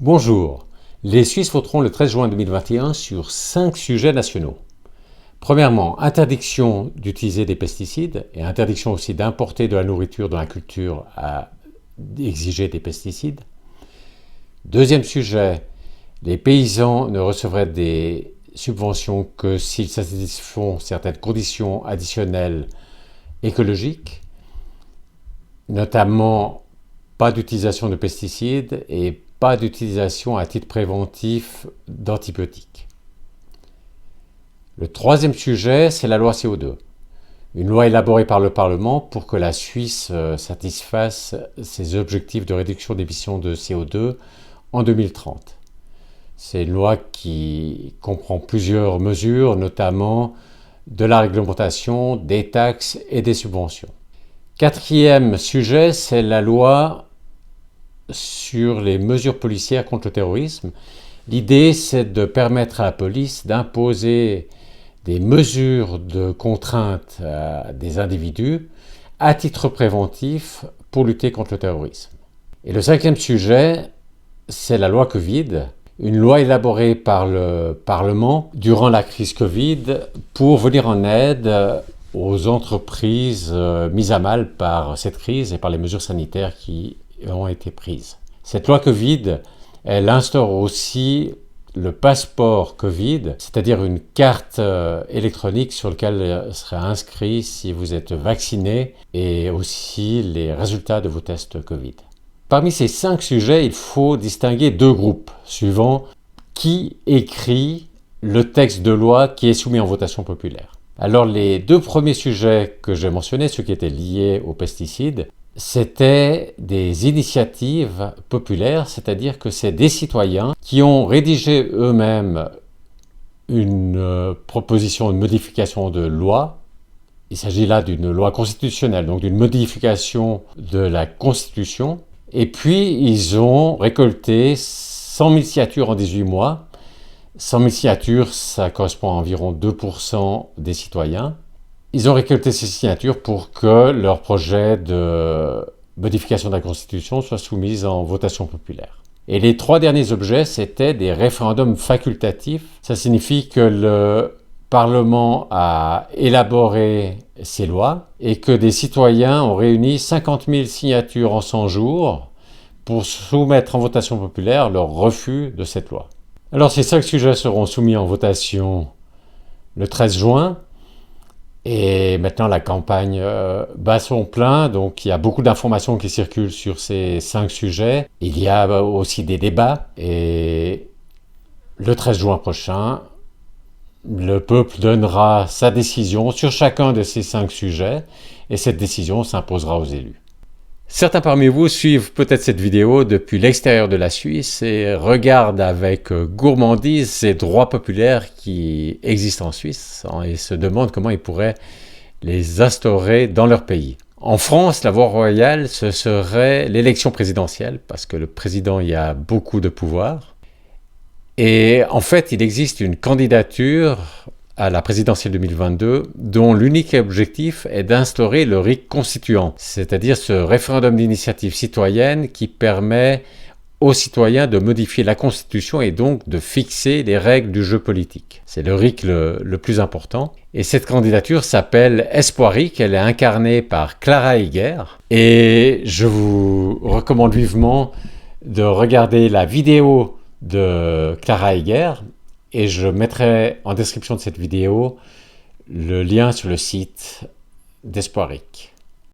Bonjour, les Suisses voteront le 13 juin 2021 sur 5 sujets nationaux. Premièrement, interdiction d'utiliser des pesticides et interdiction aussi d'importer de la nourriture dont la culture a exigé des pesticides. Deuxième sujet, les paysans ne recevraient des subventions que s'ils satisfont certaines conditions additionnelles écologiques, notamment pas d'utilisation de pesticides et pas d'utilisation à titre préventif d'antibiotiques. Le troisième sujet, c'est la loi CO2. Une loi élaborée par le Parlement pour que la Suisse satisfasse ses objectifs de réduction d'émissions de CO2 en 2030. C'est une loi qui comprend plusieurs mesures, notamment de la réglementation, des taxes et des subventions. Quatrième sujet, c'est la loi sur les mesures policières contre le terrorisme. L'idée, c'est de permettre à la police d'imposer des mesures de contrainte à des individus à titre préventif pour lutter contre le terrorisme. Et le cinquième sujet, c'est la loi Covid, une loi élaborée par le Parlement durant la crise Covid pour venir en aide aux entreprises mises à mal par cette crise et par les mesures sanitaires qui ont été prises. Cette loi Covid, elle instaure aussi le passeport Covid, c'est-à-dire une carte électronique sur laquelle sera inscrit si vous êtes vacciné et aussi les résultats de vos tests Covid. Parmi ces 5 sujets, il faut distinguer 2 groupes, suivant qui écrit le texte de loi qui est soumis en votation populaire. Alors les 2 premiers sujets que j'ai mentionnés, ceux qui étaient liés aux pesticides, c'était des initiatives populaires, c'est-à-dire que c'est des citoyens qui ont rédigé eux-mêmes une proposition de modification de loi. Il s'agit là d'une loi constitutionnelle, donc d'une modification de la Constitution. Et puis, ils ont récolté 100 000 signatures en 18 mois. 100 000 signatures, ça correspond à environ 2% des citoyens. Ils ont récolté ces signatures pour que leur projet de modification de la Constitution soit soumis en votation populaire. Et les 3 derniers objets, c'était des référendums facultatifs. Ça signifie que le Parlement a élaboré ces lois et que des citoyens ont réuni 50 000 signatures en 100 jours pour soumettre en votation populaire leur refus de cette loi. Alors ces 5 sujets seront soumis en votation le 13 juin. Et maintenant, la campagne bat son plein, donc il y a beaucoup d'informations qui circulent sur ces 5 sujets. Il y a aussi des débats, et le 13 juin prochain, le peuple donnera sa décision sur chacun de ces 5 sujets, et cette décision s'imposera aux élus. Certains parmi vous suivent peut-être cette vidéo depuis l'extérieur de la Suisse et regardent avec gourmandise ces droits populaires qui existent en Suisse et se demandent comment ils pourraient les instaurer dans leur pays. En France, la voie royale, ce serait l'élection présidentielle parce que le président y a beaucoup de pouvoir. Et en fait, il existe une candidature à la présidentielle 2022, dont l'unique objectif est d'instaurer le RIC constituant, c'est-à-dire ce référendum d'initiative citoyenne qui permet aux citoyens de modifier la Constitution et donc de fixer les règles du jeu politique. C'est le RIC le plus important. Et cette candidature s'appelle Espoiric, elle est incarnée par Clara Heger. Et je vous recommande vivement de regarder la vidéo de Clara Heger. Et je mettrai en description de cette vidéo le lien sur le site d'Espoiric.